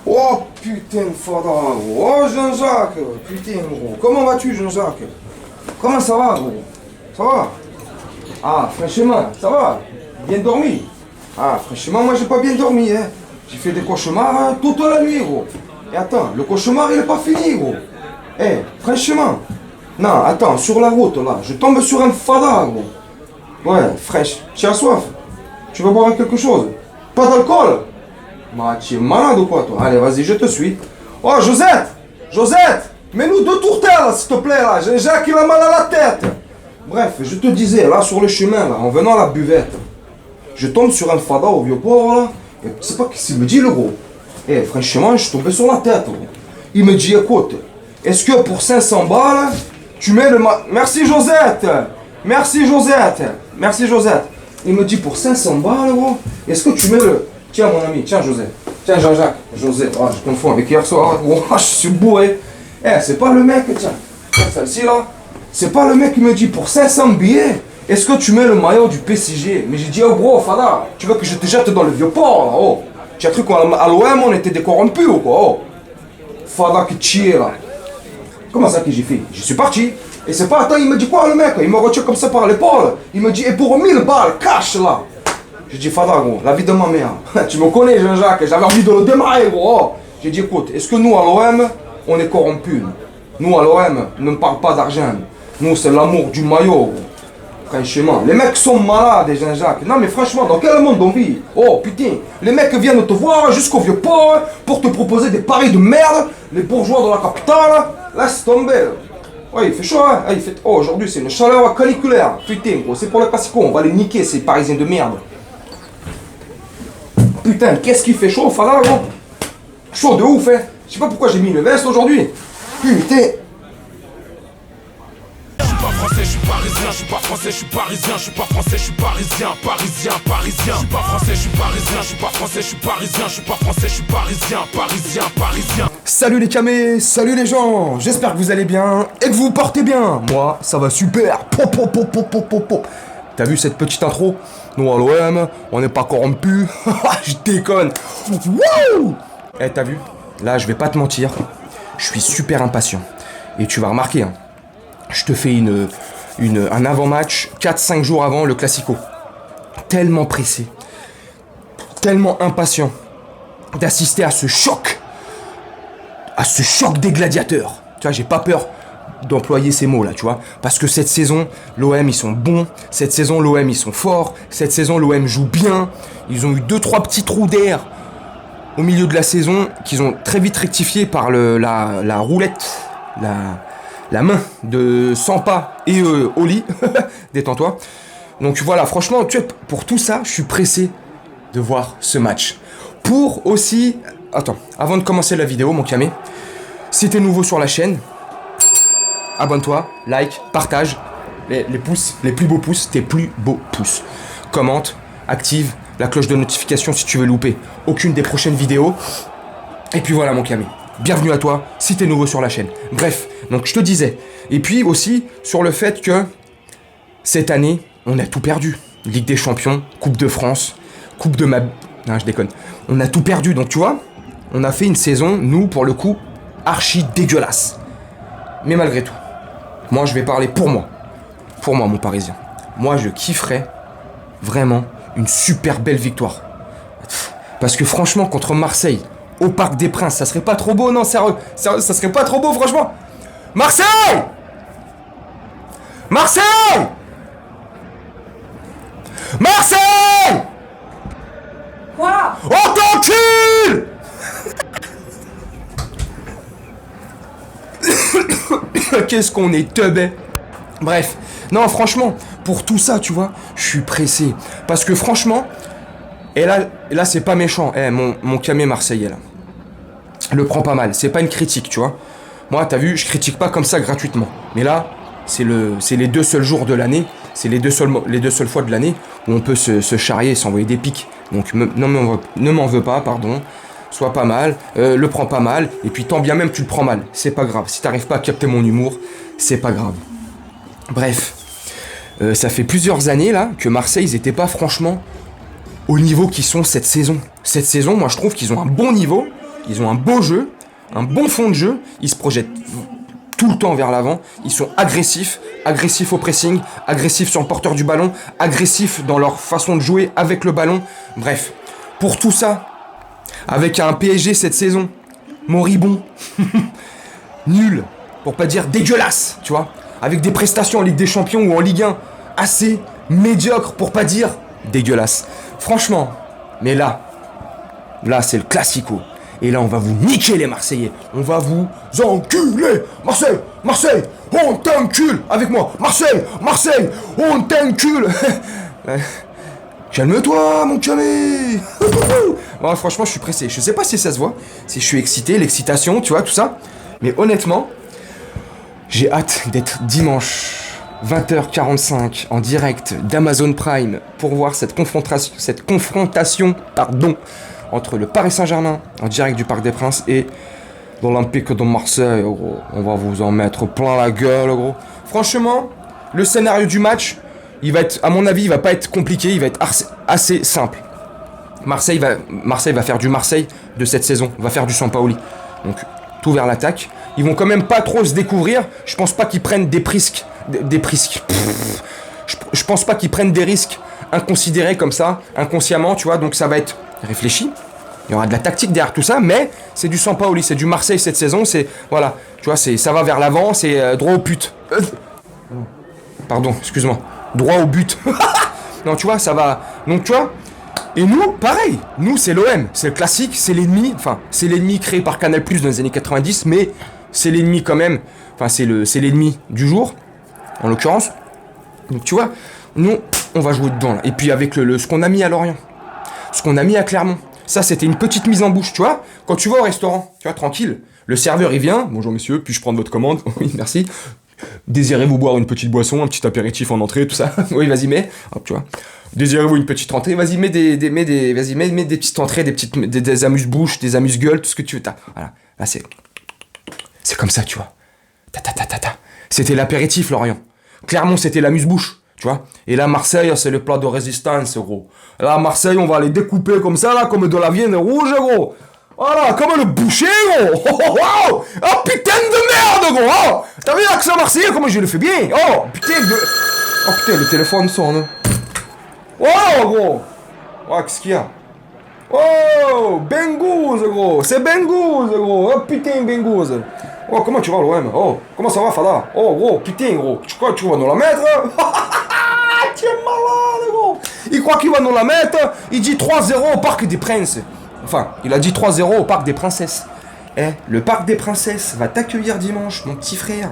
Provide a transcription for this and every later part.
Oh putain de Fada, gros. Oh Jean-Jacques, putain gros. Comment vas-tu Jean-Jacques? Comment ça va gros? Ça va? Ah franchement, ça va? Bien dormi? Ah franchement moi j'ai pas bien dormi hein. J'ai fait des cauchemars hein, toute la nuit gros. Et attends, le cauchemar il est pas fini gros. Eh, franchement. Non, attends, sur la route là, je tombe sur un Fada gros. Ouais, fraîche. Tu as soif? Tu veux boire quelque chose? Pas d'alcool? Bah, tu es malade ou quoi, toi? Allez, vas-y, je te suis. Oh, Josette! Josette! Mets-nous deux tourtelles, s'il te plaît, là. J'ai Jacques, il a mal à la tête. Bref, je te disais, là, sur le chemin, là, en venant à la buvette, je tombe sur un Fada au Vieux-Port, là. Et tu sais pas qu'est-ce qu'il me dit, le gros? Eh, franchement, je suis tombé sur la tête, gros. Il me dit, écoute, est-ce que pour 500 balles, tu mets le... Merci, Josette! Merci, Josette! Merci, Josette! Il me dit, pour 500 balles, gros, est-ce que tu mets le... Tiens, mon ami, tiens, José. Tiens, Jean-Jacques. José, oh, je confonds avec hier soir. Oh, je suis bourré. Eh, c'est pas le mec, tiens. Celle-ci, là. C'est pas le mec qui me dit, pour 500 billets, est-ce que tu mets le maillot du PCG? Mais j'ai dit, oh, gros, Fada, tu veux que je te jette dans le Vieux-Port, là, oh. Tu as cru qu'à l'OM, on était des corrompus, ou quoi, oh. Fada qui tire, là. Comment ça que j'ai fait? Je suis parti. Et c'est pas, attends, il me dit quoi, le mec? Il me retient comme ça par l'épaule. Il me dit, et pour 1000 balles, cash, là. J'ai dit, Fada, gros, la vie de ma mère. Tu me connais, Jean-Jacques, j'avais envie de le démarrer, gros. J'ai dit, écoute, est-ce que nous, à l'OM, on est corrompus? Nous, à l'OM, ne me parle pas d'argent. Nous, c'est l'amour du maillot, gros. Franchement, les mecs sont malades, Jean-Jacques. Non, mais franchement, dans quel monde on vit? Oh, putain, les mecs viennent te voir jusqu'au Vieux-Port pour te proposer des paris de merde. Les bourgeois de la capitale, laisse tomber. Ouais, il fait chaud, hein. Il fait... Oh, aujourd'hui, c'est une chaleur caniculaire. Putain, gros, c'est pour le Classico. On va les niquer, ces Parisiens de merde. Putain, qu'est-ce qu'il fait chaud, Fada, gros? Chaud de ouf, hein. Je sais pas pourquoi j'ai mis une veste aujourd'hui. Putain. Je suis pas français, je suis parisien, je suis pas français, je suis parisien, je suis pas français, je suis parisien, parisien, parisien. Je suis pas français, je suis parisien, je suis pas français, je suis parisien, je suis pas français, je suis parisien, parisien, parisien. Salut les camés, salut les gens. J'espère que vous allez bien et que vous vous portez bien. Moi, ça va super. Pop, pop, pop, pop, pop, pop, pop. T'as vu cette petite intro? Nous à l'OM, on n'est pas corrompus. Je déconne. Wouh! Eh, t'as vu? Là, je vais pas te mentir. Je suis super impatient. Et tu vas remarquer, hein, je te fais un avant-match 4-5 jours avant le Classico. Tellement pressé. Tellement impatient d'assister à ce choc. À ce choc des gladiateurs. Tu vois, j'ai pas peur d'employer ces mots là, tu vois, parce que cette saison, l'OM ils sont bons, cette saison l'OM ils sont forts, cette saison l'OM joue bien, ils ont eu 2-3 petits trous d'air au milieu de la saison qu'ils ont très vite rectifié par la roulette, la main de Sampa et Oli, détends-toi. Donc voilà, franchement, tu vois, pour tout ça, je suis pressé de voir ce match. Pour aussi, attends, avant de commencer la vidéo, mon camé, si t'es nouveau sur la chaîne, abonne-toi, like, partage, les pouces, les plus beaux pouces, tes plus beaux pouces. Commente, active la cloche de notification si tu veux louper aucune des prochaines vidéos. Et puis voilà mon camé, bienvenue à toi si t'es nouveau sur la chaîne. Bref, donc je te disais, et puis aussi sur le fait que cette année, on a tout perdu. Ligue des Champions, Coupe de France, Coupe de ma... Non, je déconne. On a tout perdu, donc tu vois, on a fait une saison, nous, pour le coup, archi dégueulasse. Mais malgré tout, moi, je vais parler pour moi. Pour moi, mon Parisien. Moi, je kifferais vraiment une super belle victoire. Parce que franchement, contre Marseille, au Parc des Princes, ça serait pas trop beau, non, sérieux, ça serait pas trop beau, franchement. Marseille! Marseille! Marseille! Quoi? On t'encule! Qu'est-ce qu'on est teubé. Bref, non franchement, pour tout ça, tu vois, je suis pressé. Parce que franchement, et là c'est pas méchant, mon camé marseillais là. Le prend pas mal, c'est pas une critique, tu vois. Moi, t'as vu, je critique pas comme ça gratuitement. Mais là, c'est les 2 seuls jours de l'année, c'est les deux seules fois de l'année où on peut se charrier et s'envoyer des pics. Donc ne m'en veux pas, pardon. Sois pas mal, le prends pas mal, et puis tant bien même tu le prends mal, c'est pas grave. Si t'arrives pas à capter mon humour, c'est pas grave. Bref, ça fait plusieurs années là que Marseille ils étaient pas franchement au niveau qu'ils sont cette saison. Cette saison, moi je trouve qu'ils ont un bon niveau, Ils ont un beau jeu, un bon fond de jeu. Ils se projettent tout le temps vers l'avant. Ils sont agressifs au pressing, agressifs sur le porteur du ballon, agressifs dans leur façon de jouer avec le ballon. Bref, pour tout ça, avec un PSG cette saison moribond, nul, pour pas dire dégueulasse, tu vois, avec des prestations en Ligue des Champions ou en Ligue 1 assez médiocres, pour pas dire dégueulasse. Franchement, mais là c'est le classico. Et là, on va vous niquer les Marseillais. On va vous enculer. Marseille, on t'encule. Avec moi, Marseille, on t'encule. Calme-toi, mon camé. Bon, franchement, je suis pressé. Je sais pas si ça se voit, si je suis excité, l'excitation, tu vois, tout ça. Mais honnêtement, j'ai hâte d'être dimanche 20h45 en direct d'Amazon Prime pour voir cette confrontation, entre le Paris Saint-Germain en direct du Parc des Princes et l'Olympique de Marseille, gros. On va vous en mettre plein la gueule, gros. Franchement, le scénario du match, il va être, à mon avis, il va pas être compliqué, il va être assez simple. Marseille va faire du Marseille de cette saison, va faire du Sampaoli. Donc, tout vers l'attaque. Ils vont quand même pas trop se découvrir. Je pense pas qu'ils prennent des risques. Je pense pas qu'ils prennent des risques inconsidérés comme ça, inconsciemment, tu vois. Donc ça va être réfléchi. Il y aura de la tactique derrière tout ça, mais c'est du Sampaoli, c'est du Marseille cette saison. C'est voilà, tu vois, ça va vers l'avant, c'est droit au but. Pardon, excuse-moi, droit au but. Non, tu vois, ça va. Donc tu vois. Et nous, pareil, nous c'est l'OM, c'est le classique, c'est l'ennemi, enfin c'est l'ennemi créé par Canal+ dans les années 90, mais c'est l'ennemi quand même, enfin c'est l'ennemi du jour, en l'occurrence. Donc tu vois, nous on va jouer dedans là. Et puis avec ce qu'on a mis à Lorient, ce qu'on a mis à Clermont, ça c'était une petite mise en bouche, tu vois, quand tu vas au restaurant, tu vois, tranquille, le serveur il vient, bonjour messieurs, puis-je prendre votre commande? Oui merci. Désirez-vous boire une petite boisson, un petit apéritif en entrée, tout ça? Oui vas-y mets, hop tu vois. Désirez-vous une petite entrée? Vas-y, mets des petites entrées, des amuse-bouches, des amuse-gueules, tout ce que tu veux. Voilà. Là, c'est comme ça, tu vois. C'était l'apéritif, Lorient. Clermont, c'était l'amuse-bouche, tu vois. Et là, Marseille, c'est le plat de résistance, gros. Là, Marseille, on va les découper comme ça, là, comme de la viande rouge, gros. Voilà, comme le boucher, gros. Oh, putain de merde, gros. Oh, t'as vu l'accent marseillais, comment je le fais bien? Oh, putain, le téléphone sonne. Oh gros! Oh qu'est-ce qu'il y a? Oh Bengouze gros! C'est Bengouze gros! Oh putain Bengouze! Oh comment tu vas l'OM? Oh comment ça va Fada? Oh gros putain gros! Tu crois que tu vas nous la mettre? Tu es malade gros! Il croit qu'il va nous la mettre! Il dit 3-0 au Parc des Princes! Enfin, il a dit 3-0 au Parc des Princesses. Le Parc des Princesses va t'accueillir dimanche, mon petit frère.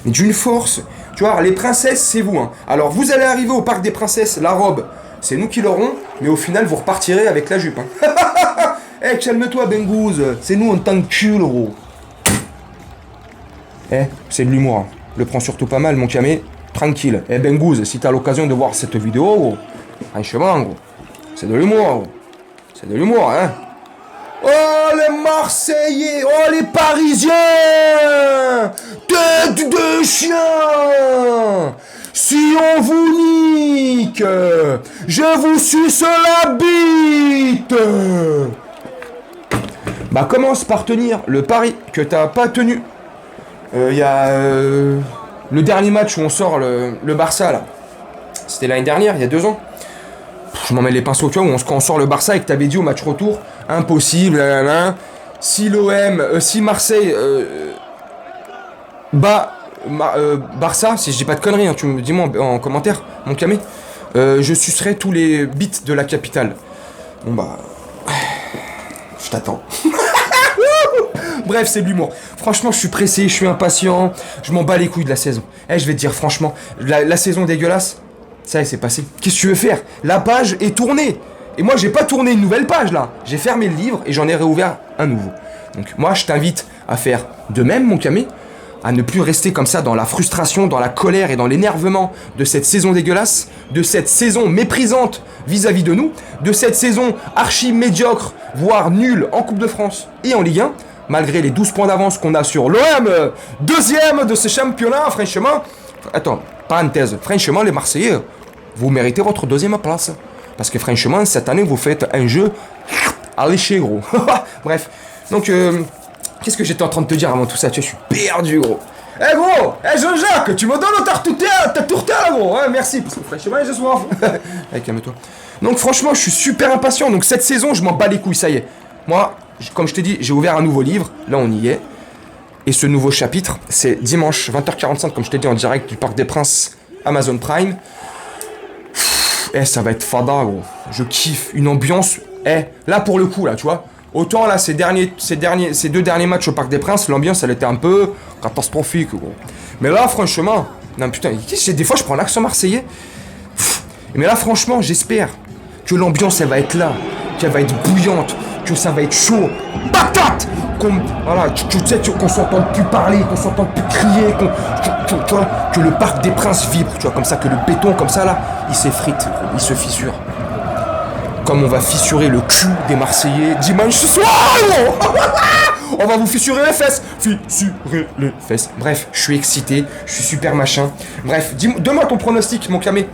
Mais d'une force. Tu vois, les princesses, c'est vous. Hein. Alors, vous allez arriver au Parc des Princesses, la robe, c'est nous qui l'aurons, mais au final, vous repartirez avec la jupe. Hein. Calme-toi, Bengouze. C'est nous, on t'encule, gros. C'est de l'humour. Hein. Le prends surtout pas mal, mon camé. Tranquille. Bengouze, si t'as l'occasion de voir cette vidéo, gros, franchement, gros, c'est de l'humour, gros. C'est de l'humour, hein. Oh les Marseillais, oh les Parisiens, tête de chien. Si on vous nique, je vous suce la bite. Bah commence par tenir le pari que t'as pas tenu. Y a le dernier match où on sort le Barça là. C'était l'année dernière, il y a 2 ans. Je m'en mets les pinceaux, tu vois, quand on sort le Barça et que t'avais dit au match retour, impossible, si l'OM, si Marseille bat Barça, si je dis pas de conneries, hein, tu me dis-moi en commentaire, mon camé, je sucerai tous les bits de la capitale. Bon bah, je t'attends. Bref, c'est de l'humour. Franchement, je suis pressé, je suis impatient, je m'en bats les couilles de la saison. Je vais te dire franchement, la saison dégueulasse, ça y est, c'est passé. Qu'est-ce que tu veux faire? La page est tournée. Et moi, j'ai pas tourné une nouvelle page, là. J'ai fermé le livre et j'en ai réouvert un nouveau. Donc, moi, je t'invite à faire de même, mon camé, à ne plus rester comme ça dans la frustration, dans la colère et dans l'énervement de cette saison dégueulasse, de cette saison méprisante vis-à-vis de nous, de cette saison archi médiocre, voire nulle en Coupe de France et en Ligue 1, malgré les 12 points d'avance qu'on a sur l'OM, deuxième de ce championnat, franchement. Attends, parenthèse, franchement, les Marseillais, vous méritez votre deuxième place. Parce que franchement, cette année, vous faites un jeu alléché, gros. Bref, Donc, qu'est-ce que j'étais en train de te dire avant tout ça? Tu vois, je suis perdu, gros. Eh gros, Jean-Jacques, tu me donnes ta tourté là, gros. Ouais, merci, parce que franchement, j'ai soif. Allez, calme-toi. Donc franchement, je suis super impatient. Donc cette saison, je m'en bats les couilles, ça y est. Moi, comme je t'ai dit, j'ai ouvert un nouveau livre. Là, on y est. Et ce nouveau chapitre, c'est dimanche 20h45, comme je t'ai dit, en direct du Parc des Princes, Amazon Prime. Ça va être fada, gros. Je kiffe. Une ambiance. Là, pour le coup, là, tu vois. Autant là, ces deux derniers matchs au Parc des Princes, l'ambiance elle était un peu catastrophique, gros. Mais là, franchement, non putain, des fois je prends l'accent marseillais. Mais là, franchement, j'espère que l'ambiance elle va être là, qu'elle va être bouillante, que ça va être chaud, patate, voilà, qu'on s'entende plus parler, qu'on s'entende plus crier, que le Parc des Princes vibre, tu vois, comme ça, que le béton comme ça là, il s'effrite, il se fissure. Comme on va fissurer le cul des Marseillais dimanche soir. On va vous fissurer les fesses. Fissurer les fesses. Bref, je suis excité. Je suis super machin. Bref, donne-moi ton pronostic, mon camé.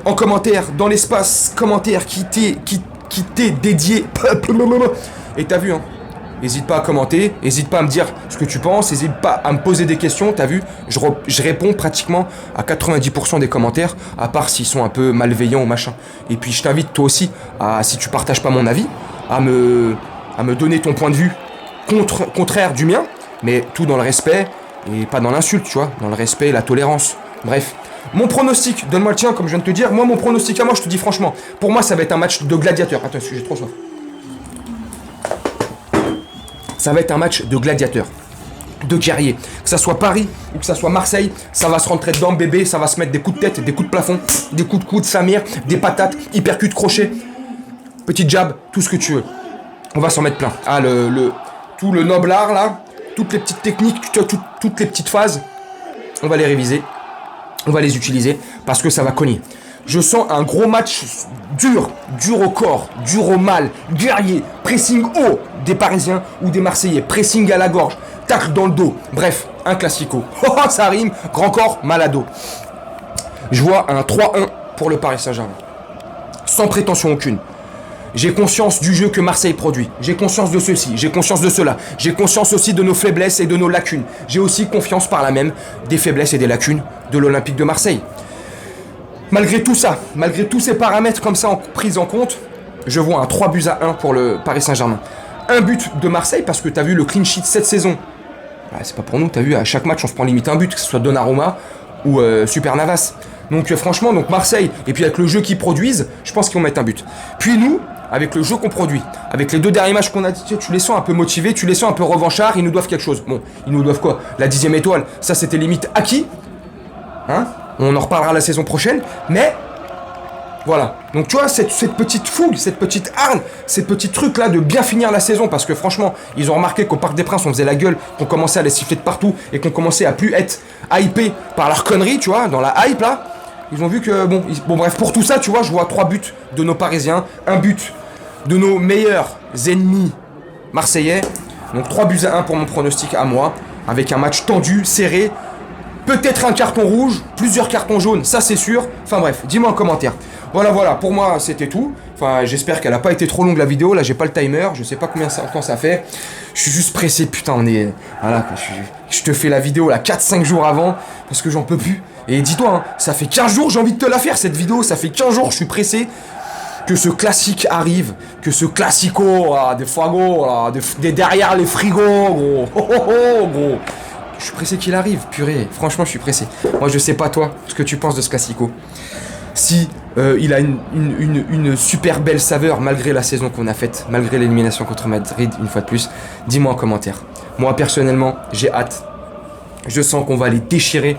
En commentaire, dans l'espace commentaire qui t'est dédié. Et t'as vu, hein. N'hésite pas à commenter, n'hésite pas à me dire ce que tu penses, n'hésite pas à me poser des questions, t'as vu, je réponds pratiquement à 90% des commentaires, à part s'ils sont un peu malveillants ou machin. Et puis je t'invite toi aussi, si tu partages pas mon avis, à me donner ton point de vue contraire du mien, mais tout dans le respect et pas dans l'insulte, tu vois, dans le respect et la tolérance. Bref. Mon pronostic, donne-moi le tien comme je viens de te dire, moi mon pronostic à moi, je te dis franchement, pour moi ça va être un match de gladiateurs. Attends, j'ai trop soif. Ça va être un match de gladiateurs, de guerriers. Que ça soit Paris ou que ça soit Marseille, ça va se rentrer dedans, bébé, ça va se mettre des coups de tête, des coups de plafond, des coups de coude, Samir, des patates, hypercut, crochet, petit jab, tout ce que tu veux. On va s'en mettre plein. Ah, tout le noble art là, toutes les petites techniques, toutes les petites phases, on va les réviser, on va les utiliser parce que ça va cogner. Je sens un gros match dur au corps, dur au mal, guerrier, pressing haut des Parisiens ou des Marseillais, pressing à la gorge, tacle dans le dos, bref, un classico. Oh, ça rime, grand corps, malado. Je vois un 3-1 pour le Paris Saint-Germain, sans prétention aucune. J'ai conscience du jeu que Marseille produit, j'ai conscience de ceci, j'ai conscience de cela, j'ai conscience aussi de nos faiblesses et de nos lacunes. J'ai aussi confiance par là même des faiblesses et des lacunes de l'Olympique de Marseille. Malgré tout ça, malgré tous ces paramètres comme ça pris en compte, je vois un 3-1 pour le Paris Saint-Germain. Un but de Marseille parce que t'as vu le clean sheet cette saison. C'est pas pour nous, t'as vu, à chaque match on se prend limite un but, que ce soit Donnarumma ou Super Navas. Donc franchement, Marseille, et puis avec le jeu qu'ils produisent, je pense qu'ils vont mettre un but. Puis nous, avec le jeu qu'on produit, avec les deux derniers matchs qu'on a dit, tu les sens un peu motivés, tu les sens un peu revanchards, ils nous doivent quelque chose. Bon, ils nous doivent quoi? La 10e étoile, ça c'était limite acquis. Hein? On en reparlera la saison prochaine, mais voilà. Donc tu vois, cette petite fougue, cette petite hargne, ces petits trucs là de bien finir la saison, parce que franchement, ils ont remarqué qu'au Parc des Princes, on faisait la gueule, qu'on commençait à les siffler de partout, et qu'on commençait à plus être hypé par leur connerie, tu vois, dans la hype là. Ils ont vu que, bon bref, pour tout ça, tu vois, je vois 3 buts de nos Parisiens, un but de nos meilleurs ennemis marseillais. Donc 3-1 pour mon pronostic à moi, avec un match tendu, serré. Peut-être un carton rouge, plusieurs cartons jaunes, ça c'est sûr. Enfin bref, dis-moi en commentaire. Voilà, pour moi c'était tout. Enfin, j'espère qu'elle a pas été trop longue la vidéo. Là, j'ai pas le timer, je sais pas combien de temps ça fait. Je suis juste pressé, putain, on est... Voilà, je te fais la vidéo là 4-5 jours avant, parce que j'en peux plus. Et dis-toi, hein, ça fait 15 jours, j'ai envie de te la faire cette vidéo. Ça fait 15 jours, je suis pressé que ce classique arrive, que ce classico, des fagots, des derrière les frigos, gros. Gros. Je suis pressé qu'il arrive, purée. Franchement, je suis pressé. Moi, je sais pas toi, ce que tu penses de ce classico. Si il a une super belle saveur malgré la saison qu'on a faite, malgré l'élimination contre Madrid, une fois de plus, dis-moi en commentaire. Moi, personnellement, j'ai hâte. Je sens qu'on va les déchirer.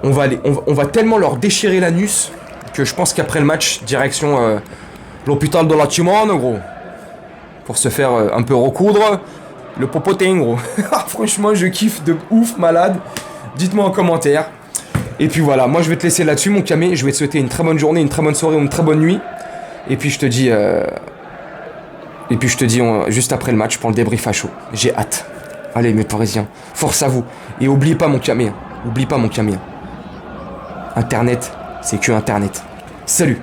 On va tellement leur déchirer l'anus que je pense qu'après le match, direction l'hôpital de la Timone, gros. Pour se faire un peu recoudre. Le popotin, gros. Franchement, je kiffe de ouf, malade. Dites-moi en commentaire. Et puis voilà, moi je vais te laisser là-dessus, mon camé. Je vais te souhaiter une très bonne journée, une très bonne soirée ou une très bonne nuit. Et puis je te dis... juste après le match pour le débrief à chaud. J'ai hâte. Allez, mes Parisiens, force à vous. Et oublie pas mon camé. Oublie pas mon camé. Internet, c'est que Internet. Salut.